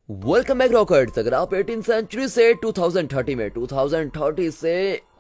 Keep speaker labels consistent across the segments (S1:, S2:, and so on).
S1: Welcome back rockets. अगर आप 18 century से 2030 में 2030 से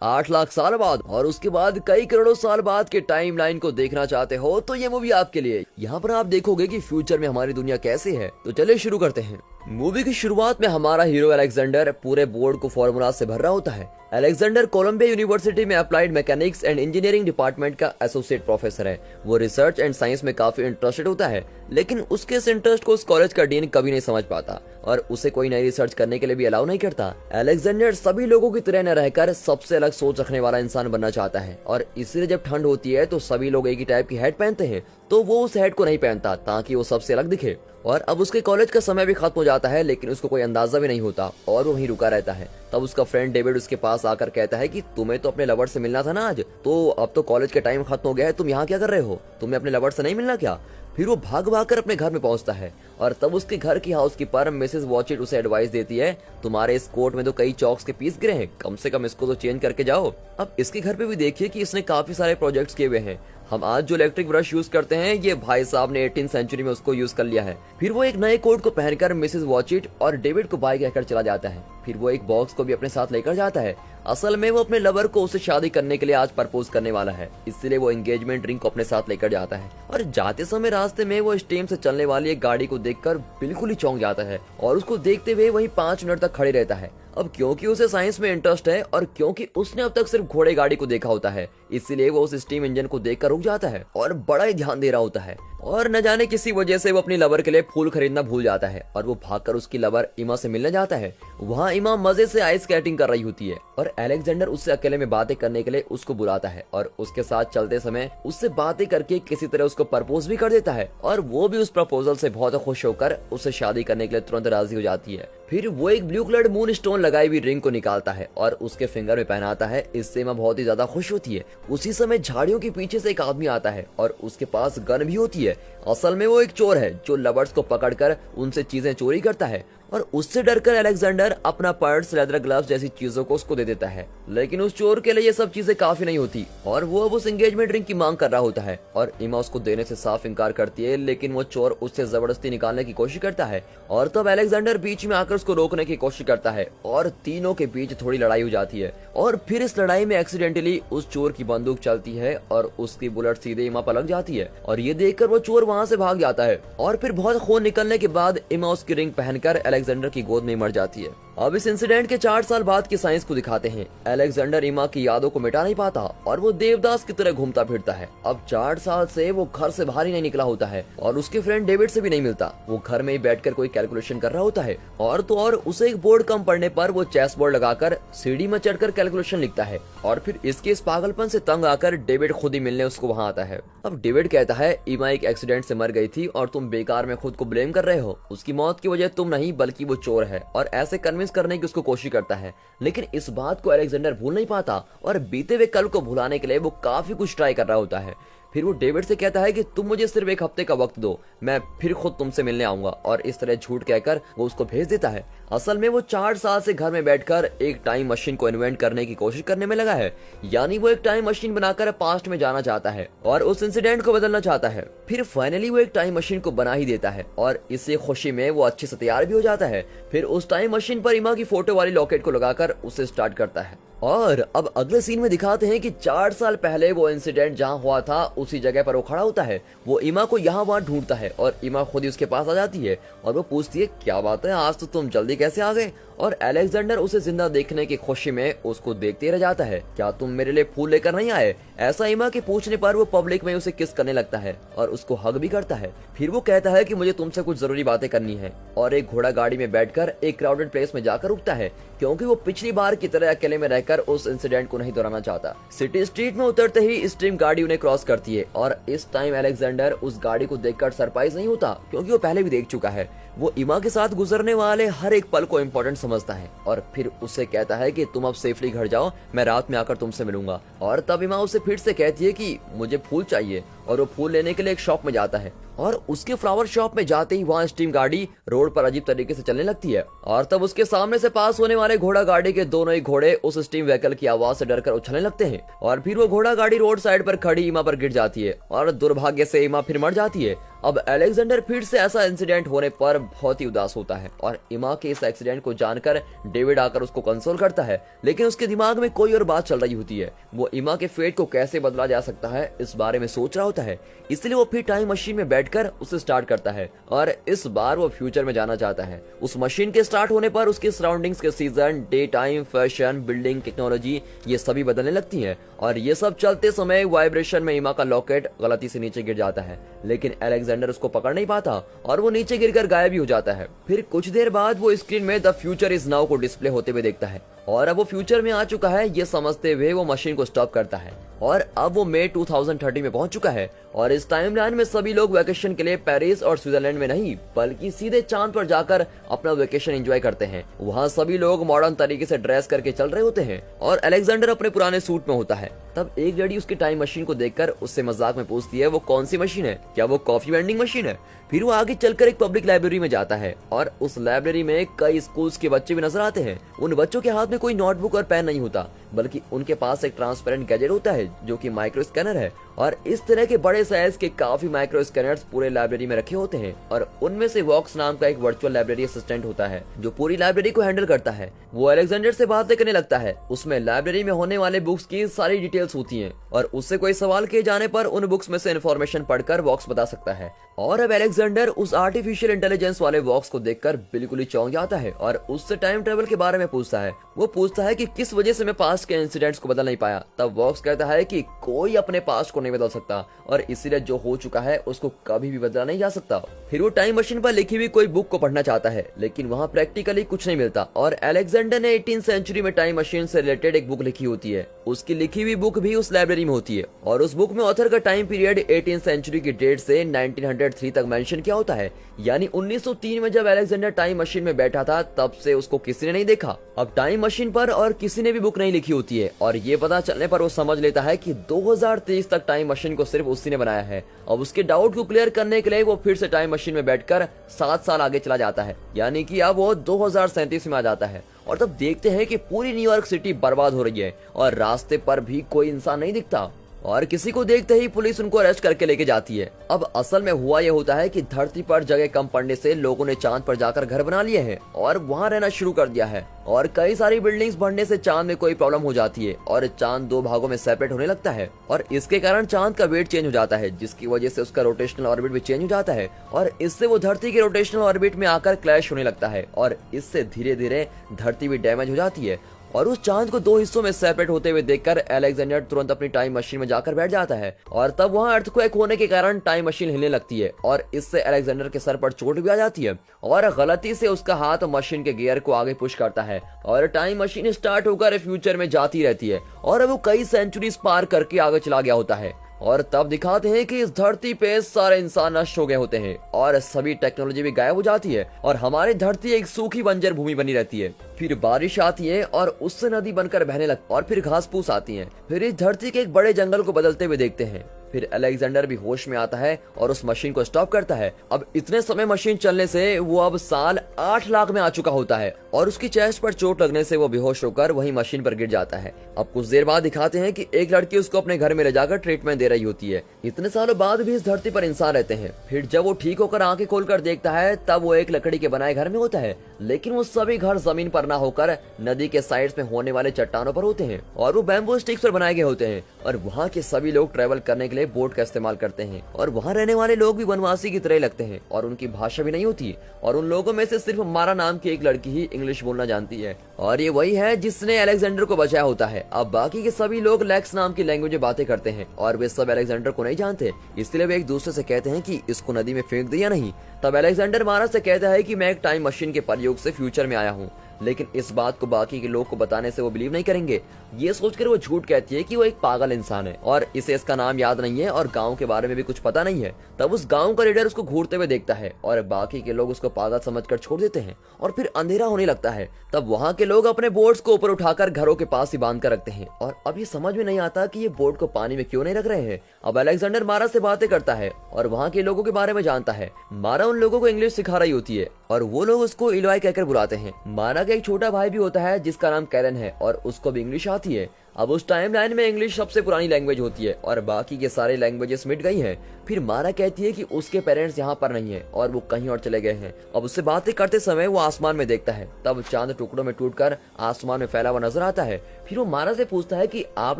S1: 8 लाख साल बाद और उसके बाद कई करोड़ों साल बाद के टाइम लाइन को देखना चाहते हो तो ये मूवी आपके लिए। यहाँ पर आप देखोगे कि फ्यूचर में हमारी दुनिया कैसी है। तो चलिए शुरू करते हैं। मूवी की शुरुआत में हमारा हीरो अलेक्जेंडर पूरे बोर्ड को फॉर्मूला से भर रहा होता है। अलेक्जेंडर कोलंबिया यूनिवर्सिटी में applied mechanics and engineering department का एसोसिएट प्रोफेसर है। वो रिसर्च एंड साइंस में काफी इंटरेस्टेड होता है, लेकिन उसके इस इंटरेस्ट को उस कॉलेज का डीन कभी नहीं समझ पाता और उसे कोई नई रिसर्च करने के लिए भी अलाउ नहीं करता। अलेक्जेंडर सभी लोगों की तरह न रहकर सबसे अलग सोच रखने वाला इंसान बनना चाहता है और इसलिए जब ठंड होती है तो सभी लोग एक ही टाइप की हैट पहनते हैं, तो वो उस हैट को नहीं पहनता ताकि वो सबसे अलग दिखे। और अब उसके कॉलेज का समय भी खत्म हो जाता है, लेकिन उसको कोई अंदाजा भी नहीं होता और वो वहीं रुका रहता है। तब उसका फ्रेंड डेविड उसके पास आकर कहता है कि तुम्हें तो अपने लवर से मिलना था ना आज, तो अब तो कॉलेज का टाइम खत्म हो गया है, तुम यहाँ क्या कर रहे हो? तुम्हें अपने लवर से नहीं मिलना क्या? फिर वो भाग भाग कर अपने घर में पहुंचता है और तब उसके घर की हाउसकीपर मिसेस वॉचिट उसे एडवाइस देती है, तुम्हारे इस कोट में तो कई चॉक्स के पीस गिरे हैं, कम से कम इसको तो चेंज करके जाओ। अब इसके घर पे भी देखिए कि इसने काफी सारे प्रोजेक्ट्स किए हुए हैं। हम आज जो इलेक्ट्रिक ब्रश यूज करते हैं ये भाई साहब ने 18 सेंचुरी में उसको यूज कर लिया है। फिर वो एक नए कोट को पहनकर मिसेस वॉचिट और डेविड को बाय कहकर चला जाता है। फिर वो एक बॉक्स को भी अपने साथ लेकर जाता है। असल में वो अपने लवर को उससे शादी करने के लिए आज प्रपोज करने वाला है, इसलिए वो एंगेजमेंट रिंग को अपने साथ लेकर जाता है। और जाते समय रास्ते में वो स्टीम से चलने वाली एक गाड़ी को देखकर बिल्कुल ही चौंक जाता है और उसको देखते हुए वहीं 5 मिनट तक खड़े रहता है। अब क्योंकि उसे साइंस में इंटरेस्ट है और क्योंकि उसने अब तक सिर्फ घोड़े गाड़ी को देखा होता है, इसलिए वो उस स्टीम इंजन को देखकर रुक जाता है और बड़ा ही ध्यान दे रहा होता है। और न जाने किसी वजह से वो अपनी लवर के लिए फूल खरीदना भूल जाता है और वो भागकर उसकी लवर इमा से मिलने जाता है। वहाँ इमा मजे से आइस स्केटिंग कर रही होती है और अलेक्जेंडर उससे अकेले में बातें करने के लिए उसको बुलाता है और उसके साथ चलते समय उससे बातें करके किसी तरह उसको प्रपोज भी कर देता है और वो भी उस प्रपोजल से बहुत खुश होकर उससे शादी करने के लिए तुरंत राजी हो जाती है। फिर वो एक ब्लू कलर्ड मून स्टोन लगाई हुई रिंग को निकालता है और उसके फिंगर में पहनाता है। इससे इमा बहुत ही ज्यादा खुश होती है। उसी समय झाड़ियों के पीछे से एक आदमी आता है और उसके पास गन भी होती है। असल में वो एक चोर है जो लवर्स को पकड़कर उनसे चीजें चोरी करता है और उससे डरकर अलेक्जेंडर अपना पर्स, लेदर ग्लव्स जैसी चीजों को उसको दे देता है। लेकिन उस चोर के लिए ये सब चीजें काफी नहीं होती और वो अब उस एंगेजमेंट रिंग की मांग कर रहा होता है और इमा उसको देने से साफ इनकार करती है, लेकिन वो चोर उससे जबरदस्ती निकालने की कोशिश करता है और तब अलेक्जेंडर बीच में आकर उसको रोकने की कोशिश करता है और तीनों के बीच थोड़ी लड़ाई हो जाती है। और फिर इस लड़ाई में एक्सीडेंटली उस चोर की बंदूक चलती है और उसकी बुलेट सीधे इमा पर लग जाती है और ये देखकर वो चोर वहाँ से भाग जाता है और फिर बहुत खून निकलने के बाद इमा उसकी रिंग पहनकर अलेक्जेंडर की गोद में मर जाती है। अब इस इंसिडेंट के 4 साल बाद की साइंस को दिखाते हैं। अलेक्जेंडर इमा की यादों को मिटा नहीं पाता और वो देवदास की तरह घूमता फिरता है। अब 4 साल से वो घर से बाहर ही नहीं निकला होता है और उसके फ्रेंड डेविड से भी नहीं मिलता। वो घर में ही बैठकर कोई कैलकुलेशन कर रहा होता है और तो और उसे एक बोर्ड कम पड़ने पर वो चेस बोर्ड लगाकर सीढ़ी में चढ़कर कैलकुलेशन लिखता है और फिर इसके इस पागलपन से तंग आकर डेविड खुद ही मिलने उसको वहाँ आता है। अब डेविड कहता है इमा एक एक्सीडेंट से मर गई थी और तुम बेकार में खुद को ब्लेम कर रहे हो। उसकी मौत की वजह तुम नहीं बल्कि वो चोर है और ऐसे कन्विंस करने की उसको कोशिश करता है। लेकिन इस बात को अलेक्जेंडर भूल नहीं पाता और बीते हुए कल को भुलाने के लिए वो काफी कुछ ट्राई कर रहा होता है। फिर वो डेविड से कहता है कि तुम मुझे सिर्फ 1 हफ्ते का वक्त दो, मैं फिर खुद तुमसे मिलने आऊंगा और इस तरह झूठ कहकर वो उसको भेज देता है। असल में वो 4 साल से घर में बैठकर एक टाइम मशीन को इन्वेंट करने की कोशिश करने में लगा है, यानी वो एक टाइम मशीन बनाकर पास्ट में जाना चाहता है और उस इंसिडेंट को बदलना चाहता है। फिर फाइनली वो एक टाइम मशीन को बना ही देता है और इसी खुशी में वो अच्छे से तैयार भी हो जाता है। फिर उस टाइम मशीन पर इमा की फोटो वाली लॉकेट को लगाकर उसे स्टार्ट करता है। और अब अगले सीन में दिखाते हैं कि 4 साल पहले वो इंसिडेंट जहाँ हुआ था उसी जगह पर वो खड़ा होता है। वो इमा को यहाँ वहाँ ढूंढता है और इमा खुद ही उसके पास आ जाती है और वो पूछती है क्या बात है, आज तो तुम जल्दी कैसे आ गए? और अलेक्जेंडर उसे जिंदा देखने की खुशी में उसको देखते रह जाता है। क्या तुम मेरे लिए फूल लेकर नहीं आए? ऐसा इमा के पूछने पर वो पब्लिक में उसे किस करने लगता है और उसको हग भी करता है। फिर वो कहता है कि मुझे तुमसे कुछ जरूरी बातें करनी है और एक घोड़ा गाड़ी में बैठकर एक क्राउडेड प्लेस में जाकर रुकता है क्योंकि वो पिछली बार की तरह अकेले में रहकर उस इंसिडेंट को नहीं दोहराना चाहता। सिटी स्ट्रीट में उतरते ही स्ट्रीम गाड़ी उन्हें क्रॉस करती है और इस टाइम अलेक्जेंडर उस गाड़ी को देखकर सरप्राइज नहीं होता क्योंकि वो पहले भी देख चुका है। वो इमा के साथ गुजरने वाले हर एक पल को इम्पोर्टेंट समझता है और फिर उससे कहता है कि तुम अब सेफली घर जाओ, मैं रात में आकर तुमसे मिलूंगा। और तब इमा उसे फिर से कहती है कि मुझे फूल चाहिए और वो फूल लेने के लिए एक शॉप में जाता है और उसके फ्लावर शॉप में जाते ही वहाँ स्टीम गाड़ी रोड पर अजीब तरीके से चलने लगती है और तब उसके सामने से पास होने वाले घोड़ा गाड़ी के दोनों ही घोड़े उस स्टीम व्हीकल की आवाज से डरकर उछलने लगते हैं और फिर वो घोड़ा गाड़ी रोड साइड पर खड़ी इमा पर गिर जाती है और दुर्भाग्य से इमा फिर मर जाती है। अब अलेक्जेंडर फिर से ऐसा इंसिडेंट होने पर बहुत ही उदास होता है और इमा के इस एक्सीडेंट को जानकर डेविड आकर उसको कंसोल करता है, लेकिन उसके दिमाग में कोई और बात चल रही होती है। वो इमा के फेट को कैसे बदला जा सकता है इस बारे में सोच रहा होता है, इसलिए वो फिर टाइम मशीन में बैठकर उसे स्टार्ट करता है और इस बार वो फ्यूचर में जाना चाहता है। उस मशीन के स्टार्ट होने पर उसके सराउंडिंग्स के season, day time, fashion, building, technology ये सभी बदलने लगती है और ये सब चलते समय वाइब्रेशन में इमा का लॉकेट गलती से नीचे गिर जाता है, लेकिन अलेक्जेंडर उसको पकड़ नहीं पाता और वो नीचे गिरकर गायब भी हो जाता है। फिर कुछ देर बाद वो स्क्रीन में द फ्यूचर इज नाउ को डिस्प्ले होते हुए देखता है और अब वो फ्यूचर में आ चुका है ये समझते हुए वो मशीन को स्टॉप करता है और अब वो मई 2030 में पहुंच चुका है और इस टाइमलाइन में सभी लोग वेकेशन के लिए पेरिस और स्विट्जरलैंड में नहीं बल्कि सीधे चांद पर जाकर अपना वेकेशन एंजॉय करते हैं। वहाँ सभी लोग मॉडर्न तरीके से ड्रेस करके चल रहे होते हैं और अलेक्जेंडर अपने पुराने सूट में होता है। तब एक लेडी उसकी टाइम मशीन को देखकर उससे मजाक में पूछती है वो कौन सी मशीन है, क्या वो कॉफी वेंडिंग मशीन है। फिर वो आगे चलकर एक पब्लिक लाइब्रेरी में जाता है और उस लाइब्रेरी में कई स्कूल्स के बच्चे भी नजर आते हैं। उन बच्चों के हाथ में कोई नोटबुक और पेन नहीं होता बल्कि उनके पास एक ट्रांसपेरेंट गैजेट होता है जो कि माइक्रो स्कैनर है और इस तरह के बड़े साइज के काफी माइक्रो स्कैनर्स पूरे लाइब्रेरी में रखे होते हैं और उनमें से वॉक्स नाम का एक वर्चुअल लाइब्रेरी असिस्टेंट होता है जो पूरी लाइब्रेरी को हैंडल करता है। वो अलेक्जेंडर से बातें करने लगता है। उसमें लाइब्रेरी में होने वाले बुक्स की सारी डिटेल्स होती हैं और उससे कोई सवाल किए जाने पर उन बुक्स में से इन्फॉर्मेशन पढ़कर वॉक्स बता सकता है। और अब अलेक्जेंडर उस आर्टिफिशियल इंटेलिजेंस वाले वॉक्स को देखकर बिल्कुल ही चौंक जाता है और उससे टाइम ट्रेवल के बारे में पूछता है। वो पूछता है कि किस वजह से मैं पास्ट के इंसिडेंट्स को बदल नहीं पाया। तब वॉक्स कहता है कि कोई अपने पास्ट को नहीं बदल सकता और इसीलिए जो हो चुका है उसको कभी भी बदला नहीं जा सकता। फिर वो टाइम मशीन पर लिखी हुई कोई बुक को पढ़ना चाहता है लेकिन वहाँ प्रैक्टिकली कुछ नहीं मिलता और अलेक्जेंडर ने 18वीं सेंचुरी में टाइम मशीन से रिलेटेड एक बुक लिखी होती है। उसकी लिखी हुई बुक भी उस लाइब्रेरी में होती है और उस बुक में ऑथर का टाइम पीरियड 18वीं सेंचुरी की डेट से 1903 तक मेंशन किया होता है, यानी 1903 में जब अलेक्जेंडर टाइम मशीन में बैठा था तब से उसको किसी ने नहीं देखा। अब टाइम मशीन पर और किसी ने भी बुक नहीं लिखी होती है और ये पता चलने पर वो समझ लेता है कि 2023 तक टाइम मशीन को सिर्फ उसी ने बनाया है। अब उसके डाउट को क्लियर करने के लिए वो फिर से टाइम मशीन में बैठकर 7 साल आगे चला जाता है, यानी कि अब वो 2037 में आ जाता है और तब देखते हैं कि पूरी न्यूयॉर्क सिटी बर्बाद हो रही है और रास्ते पर भी कोई इंसान नहीं दिखता और किसी को देखते ही पुलिस उनको अरेस्ट करके लेके जाती है। अब असल में हुआ ये होता है कि धरती पर जगह कम पड़ने से लोगों ने चांद पर जाकर घर बना लिए हैं और वहाँ रहना शुरू कर दिया है और कई सारी बिल्डिंग्स बढ़ने से चांद में कोई प्रॉब्लम हो जाती है और चांद 2 भागों में सेपरेट होने लगता है और इसके कारण चांद का वेट चेंज हो जाता है जिसकी वजह से उसका रोटेशनल ऑर्बिट भी चेंज हो जाता है और इससे वो धरती के रोटेशनल ऑर्बिट में आकर क्लैश होने लगता है और इससे धीरे धीरे धरती भी डैमेज हो जाती है और उस चांद को 2 हिस्सों में सेपरेट होते हुए देखकर अलेक्जेंडर तुरंत अपनी टाइम मशीन में जाकर बैठ जाता है और तब वहाँ अर्थक्वेक होने के कारण टाइम मशीन हिलने लगती है और इससे अलेक्जेंडर के सर पर चोट भी आ जाती है और गलती से उसका हाथ मशीन के गियर को आगे पुश करता है और टाइम मशीन स्टार्ट होकर फ्यूचर में जाती रहती है और अब वो कई सेंचुरीज पार करके आगे चला गया होता है और तब दिखाते हैं कि इस धरती पे सारे इंसान नष्ट हो गए होते हैं और सभी टेक्नोलॉजी भी गायब हो जाती है और हमारी धरती एक सूखी बंजर भूमि बनी रहती है। फिर बारिश आती है और उससे नदी बनकर बहने लगती और फिर घास फूस आती है। फिर इस धरती के एक बड़े जंगल को बदलते हुए देखते हैं। फिर अलेक्जेंडर भी होश में आता है और उस मशीन को स्टॉप करता है। अब इतने समय मशीन चलने से वो अब साल 8 लाख में आ चुका होता है और उसकी चेस्ट पर चोट लगने से वो बेहोश होकर वहीं मशीन पर गिर जाता है। अब कुछ देर बाद दिखाते हैं कि एक लड़की उसको अपने घर में ले जाकर ट्रीटमेंट दे रही होती है। इतने सालों बाद भी इस धरती पर इंसान रहते हैं। फिर जब वो ठीक होकर आंखें खोलकर देखता है तब वो एक लकड़ी के बनाए घर में होता है, लेकिन वो सभी घर जमीन पर ना होकर नदी के साइड्स में होने वाले चट्टानों पर होते हैं और वो बैम्बू स्टिक्स पर बनाए गए होते हैं और वहाँ के सभी लोग ट्रेवल करने के लिए बोट का इस्तेमाल करते हैं और वहाँ रहने वाले लोग भी वनवासी की तरह लगते हैं और उनकी भाषा भी नहीं होती और उन लोगों में से सिर्फ मारा नाम की एक लड़की ही इंग्लिश बोलना जानती है और ये वही है जिसने अलेक्जेंडर को बचाया होता है। अब बाकी के सभी लोग लेक्स नाम की लैंग्वेज में बातें करते हैं और वे सब अलेक्जेंडर को नहीं जानते, इसलिए वे एक दूसरे से कहते हैं कि इसको नदी में फेंक दे या नहीं। तब अलेक्जेंडर मारा से कहता है कि मैं एक टाइम मशीन के प्रयोग से फ्यूचर में आया हूँ, लेकिन इस बात को बाकी के लोग को बताने से वो बिलीव नहीं करेंगे। ये सोचकर वो झूठ कहती है कि वो एक पागल इंसान है और इसे इसका नाम याद नहीं है और गांव के बारे में भी कुछ पता नहीं है। तब उस गांव का लीडर उसको घूरते हुए देखता है और बाकी के लोग उसको पागल समझकर छोड़ देते हैं और फिर अंधेरा होने लगता है। तब वहाँ के लोग अपने बोट्स को ऊपर उठाकर घरों के पास ही बांध कर रखते हैं और अब ये समझ में नहीं आता कि ये बोट को पानी में क्यों नहीं रख रहे हैं। अब अलेक्जेंडर मारा से बातें करता है और वहाँ के लोगों के बारे में जानता है। मारा उन लोगों को इंग्लिश सिखा रही होती है और वो लोग उसको इलॉय कहकर बुलाते हैं। मारा का एक छोटा भाई भी होता है जिसका नाम कैरन है और उसको भी इंग्लिश आती है। अब उस टाइमलाइन में इंग्लिश सबसे पुरानी लैंग्वेज होती है और बाकी के सारे लैंग्वेजेस मिट गई हैं। फिर मारा कहती है कि उसके पेरेंट्स यहाँ पर नहीं है और वो कहीं और चले गए हैं। अब उससे बातें करते समय वो आसमान में देखता है, तब चांद टुकड़ों में टूटकर आसमान में फैला हुआ नजर आता है। फिर वो मारा से पूछता है कि आप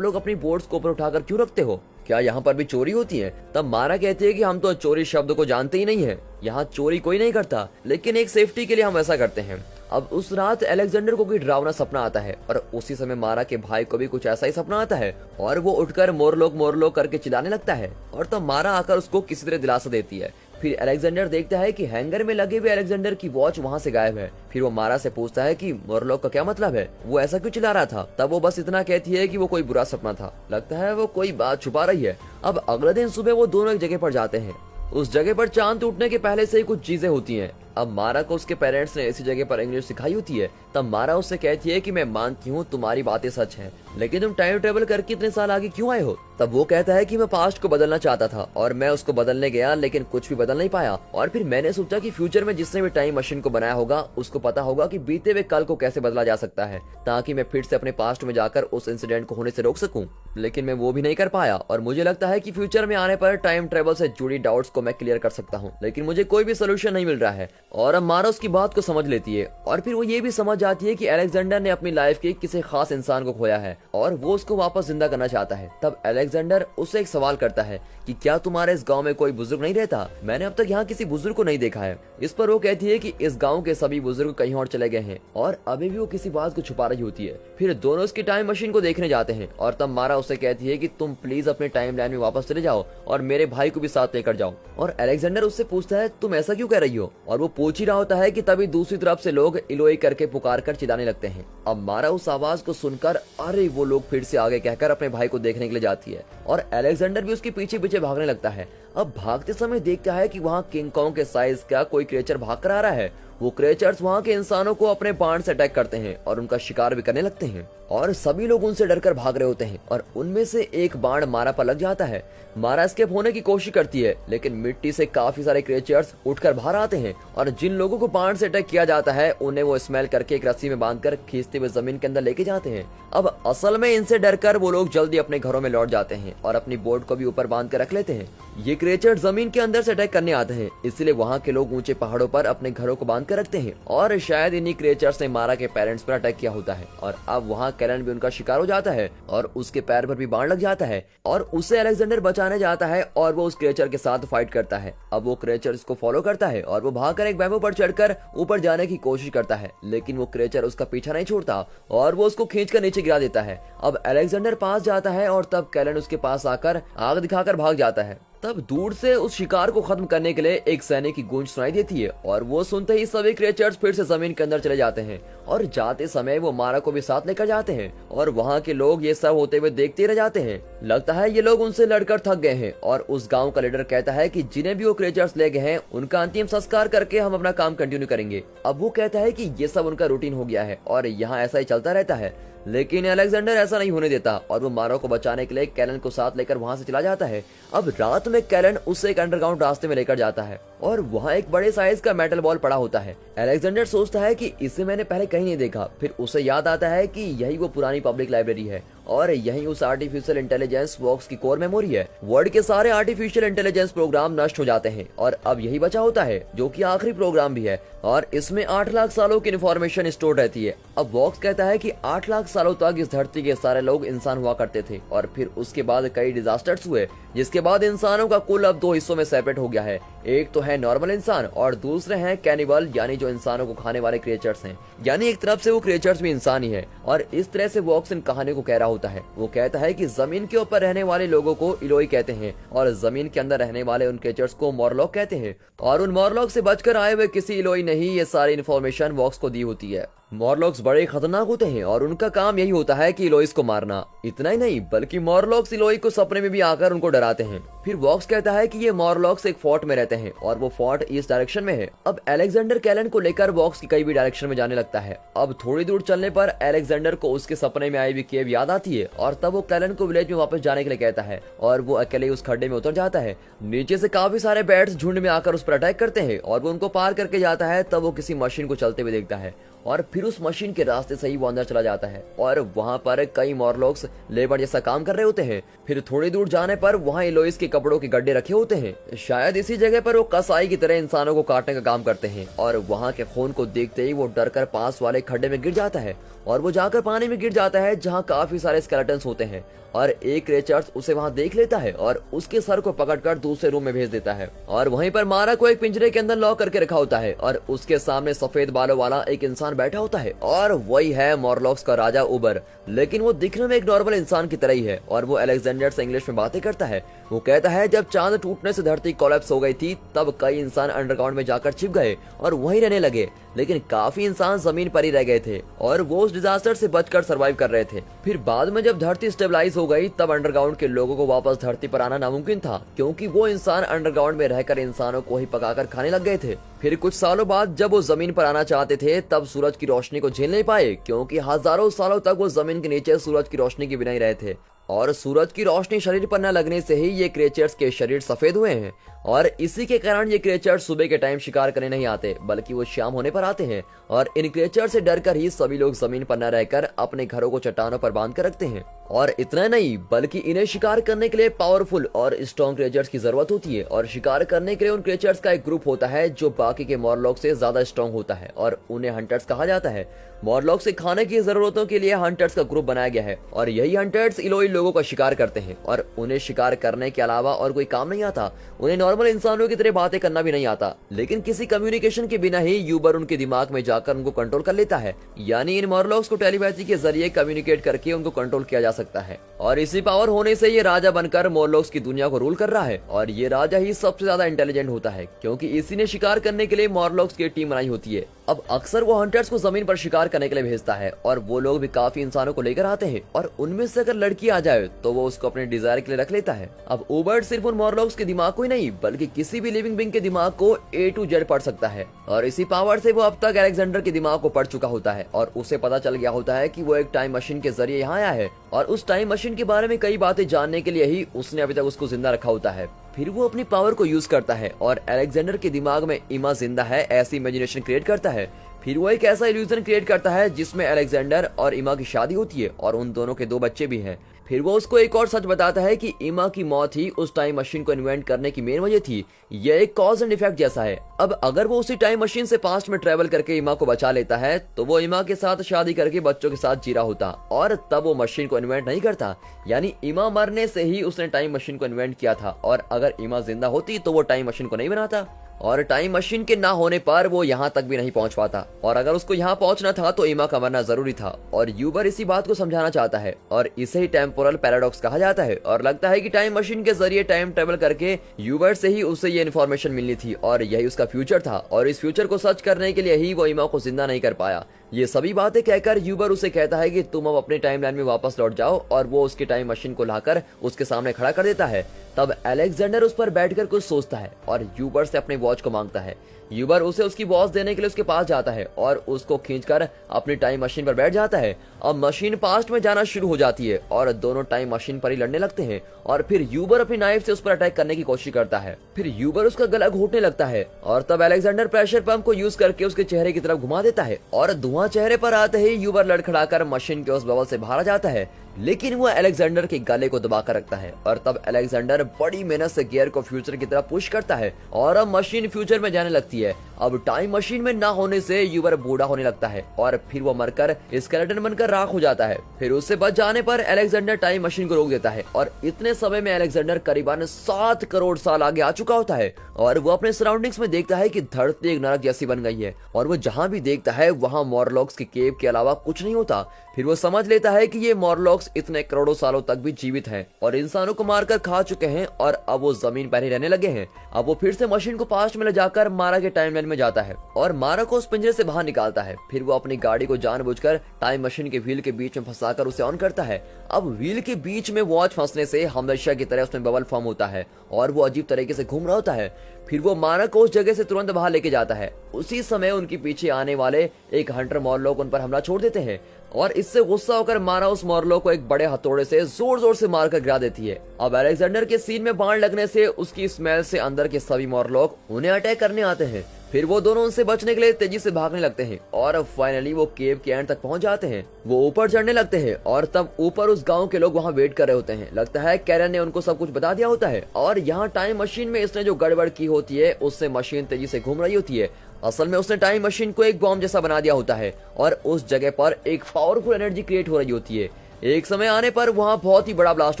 S1: लोग अपनी बोर्ड्स को ऊपर उठाकर क्यों रखते हो, क्या यहाँ पर भी चोरी होती है? तब मारा कहती है कि हम तो चोरी शब्द को जानते ही नहीं है, यहाँ चोरी कोई नहीं करता, लेकिन एक सेफ्टी के लिए हम ऐसा करते हैं। अब उस रात अलेक्जेंडर को कोई डरावना सपना आता है और उसी समय मारा के भाई को भी कुछ ऐसा ही सपना आता है और वो उठकर मोरलोक करके चिल्लाने लगता है और तब मारा आकर उसको किसी तरह दिलासा देती है। फिर अलेक्जेंडर देखता है कि हैंगर में लगे हुए अलेक्जेंडर की वॉच वहाँ से गायब है। फिर वो मारा से पूछता है कि मोरलोक का क्या मतलब है, वो ऐसा क्यों चिल्ला रहा था? तब वो बस इतना कहती है कि वो कोई बुरा सपना था, लगता है वो कोई बात छुपा रही है। अब अगले दिन सुबह वो दोनों एक जगह पर जाते हैं। उस जगह पर चांद टूटने के पहले से ही कुछ चीजें होती हैं। अब मारा को उसके पेरेंट्स ने इसी जगह पर इंग्लिश सिखाई होती है। तब मारा उससे कहती है कि मैं मानती हूँ तुम्हारी बातें सच हैं, लेकिन तुम टाइम ट्रेवल करके इतने साल आगे क्यों आए हो? तब वो कहता है कि मैं पास्ट को बदलना चाहता था और मैं उसको बदलने गया लेकिन कुछ भी बदल नहीं पाया। और फिर मैंने सोचा कि फ्यूचर में जिसने भी टाइम मशीन को बनाया होगा उसको पता होगा कि बीते हुए कल को कैसे बदला जा सकता है, ताकि मैं फिर से अपने पास्ट में जाकर उस इंसिडेंट को होने से रोक सकूं। लेकिन मैं वो भी नहीं कर पाया और मुझे लगता है कि फ्यूचर में आने पर टाइम ट्रेवल से जुड़ी डाउट्स को मैं क्लियर कर सकता हूँ, लेकिन मुझे कोई भी सोल्यूशन नहीं मिल रहा है। और अब मारा उसकी बात को समझ लेती है और फिर वो ये भी समझ जाती है कि अलेक्जेंडर ने अपनी लाइफ के किसी खास इंसान को खोया है और वो उसको वापस जिंदा करना चाहता है। तब अलेक्जेंडर उससे एक सवाल करता है कि क्या तुम्हारे इस गांव में कोई बुजुर्ग नहीं रहता? मैंने अब तक यहाँ किसी बुजुर्ग को नहीं देखा है। इस पर वो कहती है कि इस गांव के सभी बुजुर्ग कहीं और चले गए हैं और अभी भी वो किसी बात को छुपा रही होती है। फिर दोनों उसकी टाइम मशीन को देखने जाते हैं और तब मारा उससे कहती है कि तुम प्लीज अपने टाइम लाइन में वापस चले जाओ और मेरे भाई को भी साथ लेकर जाओ। और अलेक्जेंडर उससे पूछता है तुम ऐसा क्यों कह रही हो? और वो पूछ ही रहा होता है कि तभी दूसरी तरफ से लोग इलोई करके पुकार कर चिल्लाने लगते हैं। अब मारा उस आवाज को सुनकर अरे वो लोग फिर से आगे कहकर अपने भाई को देखने के लिए जाती है और अलेक्जेंडर भी उसके पीछे पीछे भागने लगता है। अब भागते समय देखता है कि वहाँ किंग कॉन्ग के साइज का कोई क्रिएचर भाग कर आ रहा है। वो क्रिएचर्स वहाँ के इंसानों को अपने बाण से अटैक करते हैं और उनका शिकार भी करने लगते हैं और सभी लोग उनसे डरकर भाग रहे होते हैं और उनमें से एक बाण मारा पर लग जाता है। मारा एस्केप होने की कोशिश करती है लेकिन मिट्टी से काफी सारे क्रिएचर्स उठकर बाहर आते हैं और जिन लोगों को बाण से अटैक किया जाता है उन्हें वो स्मेल करके एक रस्सी में बांधकर खींचते हुए जमीन के अंदर लेके जाते हैं। अब असल में इनसे डरकर वो लोग जल्दी अपने घरों में लौट जाते हैं और अपनी बोट को भी ऊपर बांध कर रख लेते हैं। ये क्रिएचर जमीन के अंदर से अटैक करने आते हैं, इसलिए वहाँ के लोग ऊंचे पहाड़ों पर अपने घरों को बांध कर रखते हैं और शायद इन्हीं क्रिएचर्स ने मारा के पेरेंट्स पर अटैक किया होता है और अब वहाँ कैलन भी उनका शिकार हो जाता है और उसके पैर पर भी बाण लग जाता है और उसे अलेक्जेंडर बचाने जाता है और वो उस क्रिएचर के साथ फाइट करता है। अब वो क्रिएचर इसको फॉलो करता है और वो भागकर एक बैम्बू पर चढ़कर ऊपर जाने की कोशिश करता है, लेकिन वो क्रिएचर उसका पीछा नहीं छोड़ता और वो उसको खींचकर नीचे गिरा देता है। अब अलेक्जेंडर पास जाता है और तब कैलन उसके पास आकर आग दिखाकर भाग जाता है। तब दूर से उस शिकार को खत्म करने के लिए एक सैनिक की गूंज सुनाई देती है और वो सुनते ही सभी क्रिएचर्स फिर से जमीन के अंदर चले जाते हैं और जाते समय वो मारा को भी साथ लेकर जाते हैं और वहाँ के लोग ये सब होते हुए देखते रह जाते हैं। लगता है ये लोग उनसे लड़कर थक गए हैं और उस गांव का लीडर कहता है कि जिन्हें भी वो क्रिएचर्स ले गए हैं उनका अंतिम संस्कार करके हम अपना काम कंटिन्यू करेंगे। अब वो कहता है कि ये सब उनका रूटीन हो गया है और यहाँ ऐसा ही चलता रहता है, लेकिन अलेक्जेंडर ऐसा नहीं होने देता और वो मारा को बचाने के लिए कैलन को साथ लेकर वहां से चला जाता है। अब रात में कैलन उसे एक अंडरग्राउंड रास्ते में लेकर जाता है और वहाँ एक बड़े साइज का मेटल बॉल पड़ा होता है। अलेक्जेंडर सोचता है कि इसे मैंने पहले कहीं नहीं देखा। फिर उसे याद आता है कि यही वो पुरानी पब्लिक लाइब्रेरी है और यही उस आर्टिफिशियल इंटेलिजेंस बॉक्स की कोर मेमोरी है। वर्ल्ड के सारे आर्टिफिशियल इंटेलिजेंस प्रोग्राम नष्ट हो जाते हैं और अब यही बचा होता है जो कि आखिरी प्रोग्राम भी है और इसमें 8 लाख सालों की इन्फॉर्मेशन स्टोर रहती है। अब बॉक्स कहता है कि 8 लाख सालों तक इस धरती के सारे लोग इंसान हुआ करते थे और फिर उसके बाद कई डिजास्टर्स हुए, जिसके बाद इंसानों का कुल अब 2 हिस्सों में सेपरेट हो गया है। एक तो है नॉर्मल इंसान और दूसरे हैं कैनिबल, यानी जो इंसानों को खाने वाले क्रिएचर्स हैं। यानी एक तरफ से वो क्रिएचर्स भी इंसान ही है और इस तरह से बॉक्स इन कहानियों को कह रहा होता है। वो कहता है कि जमीन के ऊपर रहने वाले लोगों को इलोई कहते हैं और जमीन के अंदर रहने वाले उन क्रिएचर्स को मोरलॉक कहते हैं और उन मोरलॉक से बचकर आए हुए किसी इलोई ने ही ये सारी इन्फॉर्मेशन बॉक्स को दी होती है। मोरलॉक्स बड़े खतरनाक होते हैं और उनका काम यही होता है कि इलोइस को मारना। इतना ही नहीं बल्कि मोरलॉक्स इलोई को सपने में भी आकर उनको डराते हैं। फिर वॉक्स कहता है कि ये मोरलॉक्स एक फोर्ट में रहते हैं और वो फोर्ट ईस्ट डायरेक्शन में है। अब अलेक्जेंडर कैलन को लेकर वॉक्स की कई भी डायरेक्शन में जाने लगता है। अब थोड़ी दूर चलने पर अलेक्जेंडर को उसके सपने में आई हुई केव याद आती है और तब वो कैलन को विलेज में वापस जाने के लिए कहता है और वो अकेले उस खड्डे में उतर जाता है। नीचे से काफी सारे बैट्स झुंड में आकर उस पर अटैक करते हैं और वो उनको पार करके जाता है। तब वो किसी मशीन को चलते हुए देखता है और फिर उस मशीन के रास्ते से ही वो अंदर चला जाता है और वहाँ पर कई मॉर्लॉक्स लेबर जैसा काम कर रहे होते हैं। फिर थोड़ी दूर जाने पर वहाँ इलोइस के कपड़ों के गड्ढे रखे होते हैं। शायद इसी जगह पर वो कसाई की तरह इंसानों को काटने का काम करते हैं और वहाँ के खून को देखते ही वो डरकर पास वाले खड्डे में गिर जाता है और वो जाकर पानी में गिर जाता है जहाँ काफी सारे स्केलेटन्स होते हैं और एक क्रेचर्स उसे वहाँ देख लेता है और उसके सर को पकड़कर दूसरे रूम में भेज देता है और वहीं पर मारा को एक पिंजरे के अंदर लॉक करके रखा होता है और उसके सामने सफेद बालों वाला एक इंसान बैठा होता है और वही है मॉर्लॉक्स का राजा उबर। लेकिन वो दिखने में एक नॉर्मल इंसान की तरह ही है और वो अलेक्जेंडर से इंग्लिश में बातें करता है। वो कहता है जब चांद टूटने से धरती कोलैप्स हो गई थी तब कई इंसान अंडरग्राउंड में जाकर छिप गए और वहीं रहने लगे, लेकिन काफी इंसान जमीन पर ही रह गए थे और वो उस डिजास्टर से बचकर सरवाइव कर रहे थे। फिर बाद में जब धरती स्टेबलाइज हो गई तब अंडरग्राउंड के लोगों को वापस धरती पर आना नामुमकिन था क्योंकि वो इंसान अंडरग्राउंड में रहकर इंसानों को ही पकाकर खाने लग गए थे। फिर कुछ सालों बाद जब वो जमीन पर आना चाहते थे तब सूरज की रोशनी को झेल नहीं पाए क्योंकि हजारों सालों तक वो जमीन के नीचे सूरज की रोशनी के बिना ही रहे थे और सूरज की रोशनी शरीर पर न लगने से ही ये क्रिएचर्स के शरीर सफेद हुए हैं और इसी के कारण ये क्रिएचर्स सुबह के टाइम शिकार करने नहीं आते बल्कि वो शाम होने पर आते हैं और इन क्रिएचर से डरकर ही सभी लोग जमीन पर न रहकर अपने घरों को चट्टानों पर बांध कर रखते हैं। और इतना नहीं बल्कि इन्हें शिकार करने के लिए पावरफुल और स्ट्रॉन्ग क्रिएचर्स की जरूरत होती है और शिकार करने के लिए उन क्रिएचर्स का एक ग्रुप होता है जो बाकी के मॉर्लॉक से ज्यादा स्ट्रॉन्ग होता है और उन्हें हंटर्स कहा जाता है। मॉर्लॉक से खाने की जरूरतों के लिए हंटर्स का ग्रुप बनाया गया है और यही हंटर्स इलोई लोगों का शिकार करते हैं और उन्हें शिकार करने के अलावा और कोई काम नहीं आता। उन्हें नॉर्मल इंसानों की तरह बातें करना भी नहीं आता, लेकिन किसी कम्युनिकेशन के बिना ही यूबर उनके दिमाग में जाकर उनको कंट्रोल कर लेता है। यानी इन मॉर्लॉक्स को टेलीपैथी के जरिए कम्युनिकेट करके उनको कंट्रोल किया जा सकता है और इसी पावर होने से ये राजा बनकर मॉर्लॉक्स की दुनिया को रूल कर रहा है और ये राजा ही सबसे ज्यादा इंटेलिजेंट होता है क्योंकि इसी ने शिकार करने के लिए मॉर्लॉक्स की टीम बनाई होती है। अब अक्सर वो हंटर्स को जमीन पर शिकार करने के लिए भेजता है और वो लोग भी काफी इंसानों को लेकर आते हैं और उनमें से अगर लड़की आ जाए तो वो उसको अपने डिजायर के लिए रख लेता है। अब उबर्ट सिर्फ उन मॉर्लॉक्स के दिमाग को ही नहीं बल्कि किसी भी लिविंग बीइंग के दिमाग को A to Z पढ़ सकता है और इसी पावर से वो अब तक अलेक्जेंडर के दिमाग को पढ़ चुका होता है और उसे पता चल गया होता है कि वो एक टाइम मशीन के जरिए यहाँ आया है और उस टाइम मशीन के बारे में कई बातें जानने के लिए ही उसने अभी तक उसको जिंदा रखा होता है। फिर वो अपनी पावर को यूज करता है और अलेक्जेंडर के दिमाग में इमा जिंदा है ऐसी इमेजिनेशन क्रिएट करता है। फिर वो एक ऐसा इल्यूजन क्रिएट करता है जिसमें अलेक्जेंडर और इमा की शादी होती है और उन दोनों के 2 बच्चे भी हैं। फिर वो उसको एक और सच बताता है कि इमा की मौत ही उस टाइम मशीन को इन्वेंट करने की मेन वजह थी। यह एक कॉज एंड इफेक्ट जैसा है। अब अगर वो उसी टाइम मशीन से पास्ट में ट्रेवल करके इमा को बचा लेता है तो वो इमा के साथ शादी करके बच्चों के साथ जी रहा होता और तब वो मशीन को इन्वेंट नहीं करता। यानी इमा मरने से ही उसने टाइम मशीन को इन्वेंट किया था और अगर इमा जिंदा होती तो वो टाइम मशीन को नहीं बनाता और टाइम मशीन के ना होने पर वो यहाँ तक भी नहीं पहुँच पाता और अगर उसको यहाँ पहुँचना था तो इमा का मरना जरूरी था और यूबर इसी बात को समझाना चाहता है और इसे ही टेम्पोरल पैराडॉक्स कहा जाता है और लगता है कि टाइम मशीन के जरिए टाइम ट्रेवल करके यूबर से ही उसे ये इन्फॉर्मेशन मिलनी थी और यही उसका फ्यूचर था और इस फ्यूचर को सच करने के लिए ही वो इमा को जिंदा नहीं कर पाया। ये सभी बातें कहकर यूबर उसे कहता है कि तुम अब अपने टाइमलाइन में वापस लौट जाओ और वो उसकी टाइम मशीन को लाकर उसके सामने खड़ा कर देता है। तब अलेक्जेंडर उस पर बैठकर कुछ सोचता है और यूबर से अपनी वॉच को मांगता है। यूबर उसे उसकी वॉच देने के लिए उसके पास जाता है और उसको खींचकर अपनी टाइम मशीन पर बैठ जाता है। अब मशीन पास्ट में जाना शुरू हो जाती है और दोनों टाइम मशीन पर ही लड़ने लगते हैं और फिर यूबर अपनी नाइफ से उस पर अटैक करने की कोशिश करता है। फिर यूबर उसका गला घोटने लगता है और तब अलेक्जेंडर प्रेशर पंप को यूज करके उसके चेहरे की तरफ घुमा देता है और धुआं चेहरे पर आते ही यूबर लड़खड़ाकर मशीन के उस बबल से बाहर आ जाता है, लेकिन वो अलेक्जेंडर के गले को दबाकर रखता है और तब अलेक्जेंडर बड़ी मेहनत से गियर को फ्यूचर की तरफ पुश करता है और अब मशीन फ्यूचर में जाने लगती है। अब टाइम मशीन में ना होने से यूबर बूढ़ा होने लगता है और फिर वो मरकर स्केलेटन बनकर राख हो जाता है। फिर उससे बच जाने पर अलेक्जेंडर टाइम मशीन को रोक देता है और इतने समय में अलेक्जेंडर करीबन 7 करोड़ साल आगे आ चुका होता है और वो अपने सराउंडिंग्स में देखता है कि धरती एक नरक जैसी बन गई है और वो जहाँ भी देखता है वहाँ मॉर्लॉक्स के केव के अलावा कुछ नहीं होता। फिर वो समझ लेता है कि ये मॉर्लॉक्स इतने करोड़ों सालों तक भी जीवित हैं और इंसानों को मारकर खा चुके हैं और अब वो जमीन पर ही रहने लगे हैं। अब वो फिर से मशीन को पास्ट में ले जाकर मारा के टाइमलाइन में जाता है और मारा को उस पिंजरे से बाहर निकालता है। फिर वो अपनी गाड़ी को जानबूझकर टाइम मशीन के व्हील के बीच में फंसाकर उसे ऑन करता है। अब व्हील के बीच में वॉच फंसने से हमेशा की तरह उसमें बबल फॉर्म होता है और वो अजीब तरीके से घूम रहा होता है। फिर वो मारा को उस जगह से तुरंत बाहर लेके जाता है। उसी समय उनके पीछे आने वाले एक हंटर मॉर्लॉक उन पर हमला छोड़ देते हैं और इससे गुस्सा होकर मारा उस मॉर्लो को एक बड़े हथौड़े से जोर जोर से मारकर गिरा देती है। अब अलेक्जेंडर के सीन में बाण लगने से उसकी स्मेल से अंदर के सभी मॉर्लोक उन्हें अटैक करने आते हैं। फिर वो दोनों उनसे बचने के लिए तेजी से भागने लगते हैं और फाइनली वो केव के एंड तक पहुंच जाते हैं। वो ऊपर चढ़ने लगते हैं और तब ऊपर उस गांव के लोग वहां वेट कर रहे होते हैं। लगता है कैरन ने उनको सब कुछ बता दिया होता है और यहाँ टाइम मशीन में इसने जो गड़बड़ की होती है उससे मशीन तेजी से घूम रही होती है। असल में उसने टाइम मशीन को एक बॉम्ब जैसा बना दिया होता है और उस जगह पर एक पावरफुल एनर्जी क्रिएट हो रही होती है। एक समय आने पर वहाँ बहुत ही बड़ा ब्लास्ट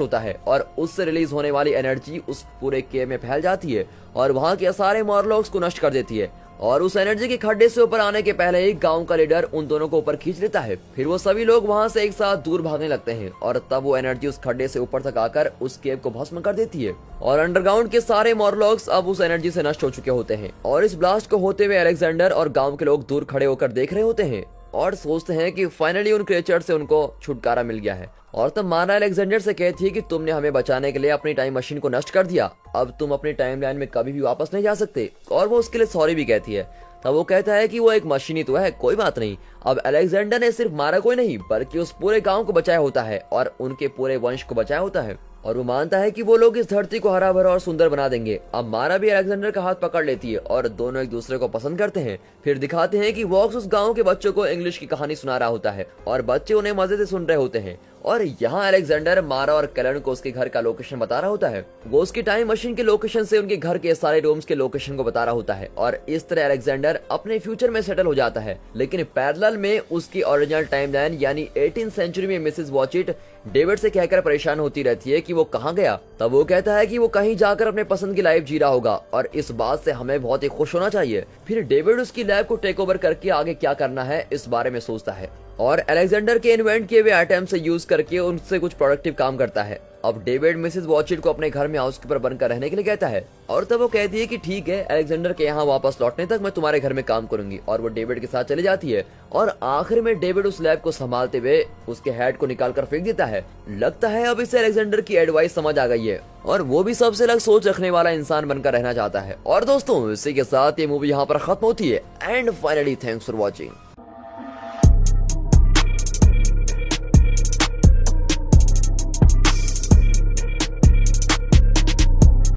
S1: होता है और उससे रिलीज होने वाली एनर्जी उस पूरे केव में फैल जाती है और वहाँ के सारे मॉर्लोक्स को नष्ट कर देती है। और उस एनर्जी के खड्डे से ऊपर आने के पहले ही गांव का लीडर उन दोनों को ऊपर खींच लेता है। फिर वो सभी लोग वहां से एक साथ दूर भागने लगते हैं और तब वो एनर्जी उस खड्डे से ऊपर तक आकर उस केव को भस्म कर देती है और अंडरग्राउंड के सारे मॉर्लोक्स अब उस एनर्जी से नष्ट हो चुके होते हैं। और इस ब्लास्ट को होते हुए अलेक्जेंडर और गाँव के लोग दूर खड़े होकर देख रहे होते हैं और सोचते हैं कि फाइनली उन क्रिएचर से उनको छुटकारा मिल गया है। और तब मारा अलेक्जेंडर से कहती है कि तुमने हमें बचाने के लिए अपनी टाइम मशीन को नष्ट कर दिया, अब तुम अपनी टाइमलाइन में कभी भी वापस नहीं जा सकते। और वो उसके लिए सॉरी भी कहती है। तब वो कहता है कि वो एक मशीन ही तो है, कोई बात नहीं। अब अलेक्जेंडर ने सिर्फ मारा कोई नहीं बल्कि उस पूरे गांव को बचाया होता है और उनके पूरे वंश को बचाया होता है और वो मानता है कि वो लोग इस धरती को हरा भरा और सुंदर बना देंगे। अब मारा भी अलेक्जेंडर का हाथ पकड़ लेती है और दोनों एक दूसरे को पसंद करते हैं। फिर दिखाते हैं कि वॉक्स उस गांव के बच्चों को इंग्लिश की कहानी सुना रहा होता है और बच्चे उन्हें मजे से सुन रहे होते हैं। और यहाँ अलेक्जेंडर मारा और कैलन को उसके घर का लोकेशन बता रहा होता है। वो उसकी टाइम मशीन के लोकेशन से उनके घर के सारे रूम्स के लोकेशन को बता रहा होता है और इस तरह अलेक्जेंडर अपने फ्यूचर में सेटल हो जाता है। लेकिन पैरेलल में उसकी ओरिजिनल टाइमलाइन यानी 18th सेंचुरी में मिसेस वॉचिट डेविड से कहकर परेशान होती रहती है कि वो कहाँ गया। तब वो कहता है कि वो कहीं जाकर अपने पसंद की लाइफ जी रहा होगा और इस बात से हमें बहुत ही खुश होना चाहिए। फिर डेविड उसकी लैब को टेक ओवर करके आगे क्या करना है इस बारे में सोचता है और अलेक्जेंडर के इन्वेंट किए हुए आइटम से यूज करके उनसे कुछ प्रोडक्टिव काम करता है। अब डेविड मिसेस वॉचिट को अपने घर में हाउसकीपर बनकर रहने के लिए कहता है और तब वो कहती है कि ठीक है, अलेक्जेंडर के यहाँ वापस लौटने तक मैं तुम्हारे घर में काम करूंगी। और वो डेविड के साथ चली जाती है और आखिर में डेविड उस लैब को संभालते हुए उसके हेड को निकाल कर फेंक देता है। लगता है अब इसे अलेक्जेंडर की एडवाइस समझ आ गई है और वो भी सबसे अलग सोच रखने वाला इंसान बनकर रहना चाहता है। और दोस्तों इसी के साथ ये मूवी यहाँ पर खत्म होती है and finally thanks for watching.